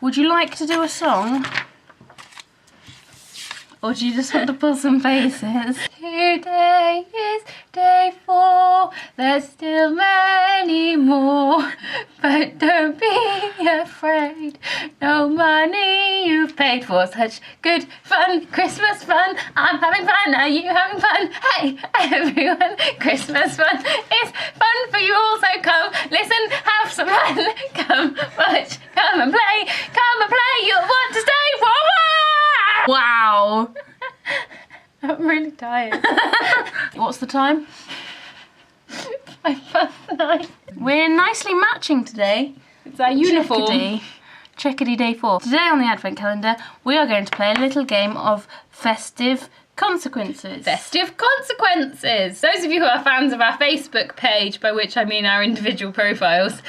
Would you like to do a song? Or do you just want to pull some faces? Today is day 4, there's still many more. But don't be afraid, no money you've paid for such good fun, Christmas fun. I'm having fun, are you having fun? Hey everyone, Christmas fun is fun for you all, so come listen, have some fun. Come watch, come and play, you'll want to stay for a while. Wow. I'm really tired. What's the time? 9:05. We're nicely matching today. It's our uniform. Chickadee day 4. Today on the advent calendar, we are going to play a little game of festive consequences. Festive consequences. Those of you who are fans of our Facebook page, by which I mean our individual profiles,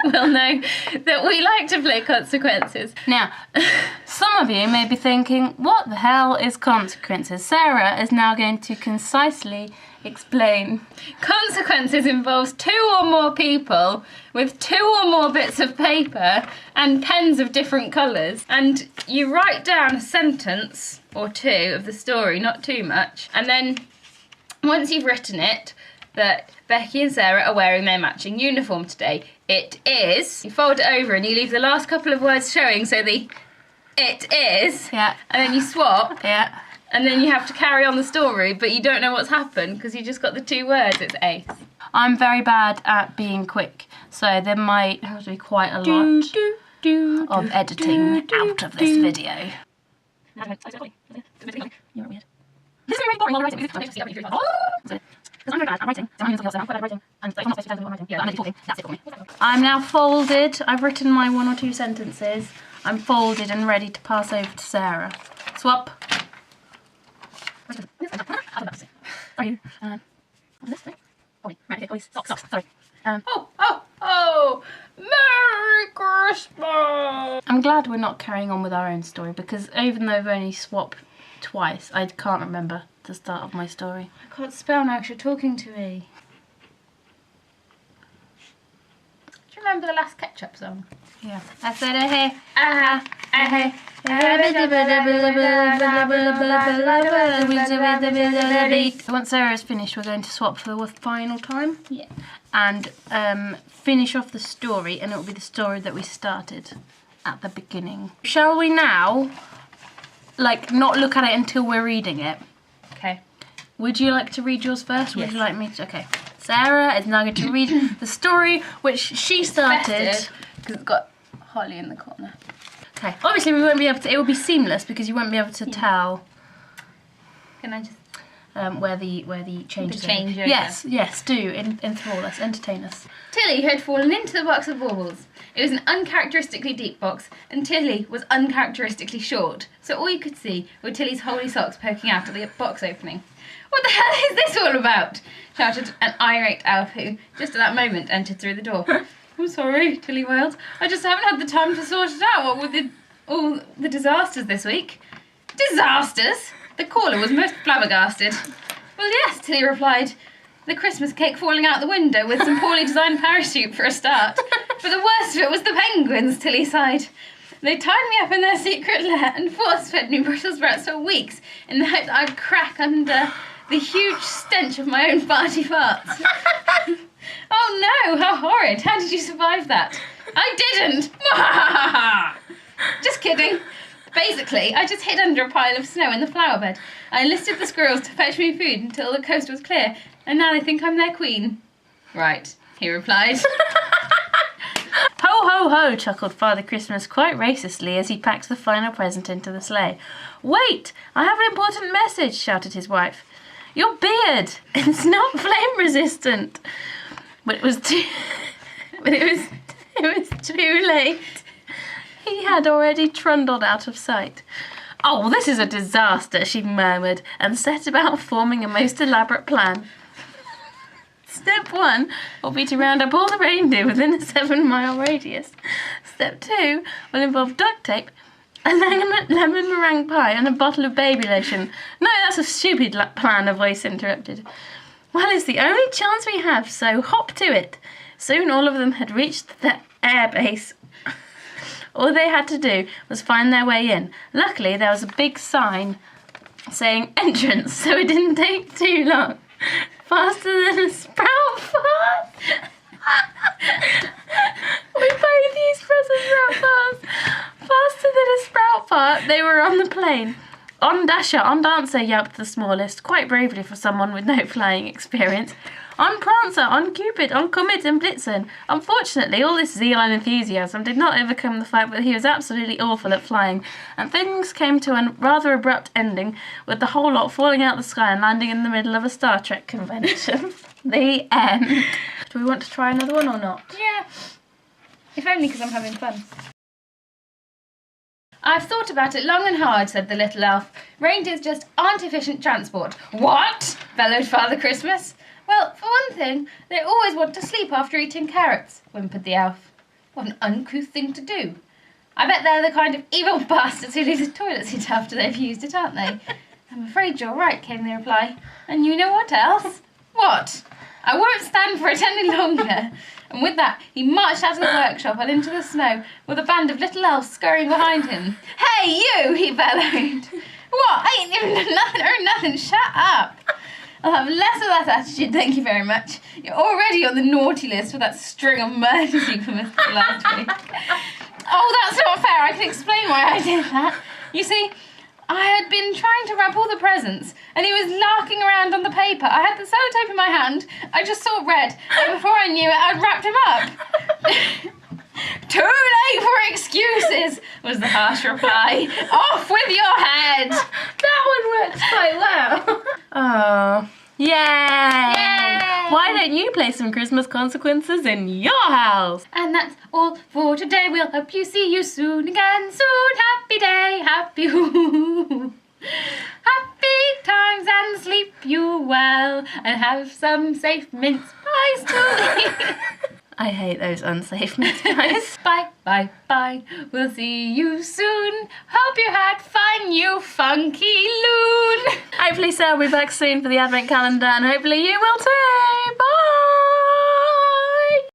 will know that we like to play consequences. Now, some of you may be thinking, what the hell is consequences? Sarah is now going to concisely explain. Consequences involves 2 or more people with 2 or more bits of paper and pens of different colours, and you write down a sentence or 2 of the story, not too much, and then once you've written it, that Becky and Sarah are wearing their matching uniform today. It is, you fold it over and you leave the last couple of words showing, so the it is, Yeah. and then you swap. Yeah. And then you have to carry on the story, but you don't know what's happened because you just got the 2 words. It's ace. I'm very bad at being quick, so there might have to be quite a lot of editing out of this video. You're weird. This is really boring while writing. Because I'm very bad at writing, so I'm also bad at writing, and like, I'm not supposed to tell you what I'm writing. Yeah, I'm talking. That's it for me. I'm now folded. I've written my 1 or 2 sentences. I'm folded and ready to pass over to Sarah. Swap. Sorry. What's this thing? Oh, right, okay, socks, sorry. Oh! Merry Christmas! I'm glad we're not carrying on with our own story, because even though I've only swapped twice, I can't remember the start of my story. I can't spell now because you're talking to me. Do you remember the last Ketchup song? Yeah. I said, hey, Once Sarah is finished, we're going to swap for the final time. Yeah. And finish off the story, and it will be the story that we started at the beginning. Shall we now, like, not look at it until we're reading it? Okay. Would you like to read yours first? Yes. Would you like me to? Okay. Sarah is now going to read the story which she started. Because it's got Holly in the corner. Okay. Obviously, we won't be able to. It will be seamless because you won't be able to tell. Can I just? Where the changes. The change are. over. Yes. Do enthrall us, entertain us. Tilly had fallen into the box of baubles. It was an uncharacteristically deep box, and Tilly was uncharacteristically short, so all you could see were Tilly's holy socks poking out of the box opening. "What the hell is this all about?" shouted an irate elf who, just at that moment, entered through the door. "I'm sorry," Tilly wailed. "I just haven't had the time to sort it out, what with all the disasters this week." "Disasters?" The caller was most flabbergasted. "Well, yes," Tilly replied. "The Christmas cake falling out the window with some poorly designed parachute for a start. But the worst of it was the penguins," Tilly sighed. "They tied me up in their secret lair and force-fed me Brussels sprouts for weeks in the hope that I'd crack under the huge stench of my own farty farts." "Oh no, how horrid. How did you survive that?" "I didn't." "Just kidding. Basically, I just hid under a pile of snow in the flower bed. I enlisted the squirrels to fetch me food until the coast was clear, and now they think I'm their queen." "Right," he replied. "Ho, ho, ho," chuckled Father Christmas quite racistly as he packed the final present into the sleigh. "Wait, I have an important message," shouted his wife. "Your beard, it's not flame resistant." But it was too late. He had already trundled out of sight. "Oh, this is a disaster," she murmured, and set about forming a most elaborate plan. Step 1 will be to round up all the reindeer within a 7-mile radius. Step 2 will involve duct tape, a lemon meringue pie, and a bottle of baby lotion. "No, that's a stupid plan," a voice interrupted. "Well, it's the only chance we have, so hop to it." Soon all of them had reached the air base. All they had to do was find their way in. Luckily, there was a big sign saying entrance, so it didn't take too long. Faster than a sprout fart. We both used presents that fast. Faster than a sprout fart, they were on the plane. On Dasher, on Dancer, yelped the smallest, quite bravely for someone with no flying experience. On Prancer, on Cupid, on Comet and Blitzen. Unfortunately, all this zeal and enthusiasm did not overcome the fact that he was absolutely awful at flying, and things came to a rather abrupt ending, with the whole lot falling out the sky and landing in the middle of a Star Trek convention. The end. Do we want to try another one or not? Yeah. If only because I'm having fun. I've thought about it long and hard, said the little elf. Reindeers just aren't efficient transport. What? Bellowed Father Christmas. Well, for one thing, they always want to sleep after eating carrots, whimpered the elf. What an uncouth thing to do. I bet they're the kind of evil bastards who leave the toilet seat after they've used it, aren't they? I'm afraid you're right, came the reply. And you know what else? What? I won't stand for it any longer. And with that, he marched out of the workshop and into the snow, with a band of little elves scurrying behind him. Hey, you, he bellowed. What? I ain't even done nothing or nothing. Shut up. I'll have less of that attitude, thank you very much. You're already on the naughty list for that string of murders you committed last week. Oh, that's not fair. I can explain why I did that. You see, I had been trying to wrap all the presents, and he was larking around on the paper. I had the sellotape in my hand. I just saw red, and before I knew it, I'd wrapped him up. Too late for excuses, was the harsh reply. Off with your head. That one works quite well. Oh, yay! Yay! Why don't you play some Christmas consequences in your house? And that's all for today. We'll hope you see you soon again. Soon, happy day, happy happy times, and sleep you well, and have some safe mince pies to eat. I hate those unsafe mince pies. Bye, bye, bye. We'll see you soon. Hope you had fun, you funky loon. Hopefully Sarah will be back soon for the Advent calendar, and hopefully you will too. Bye!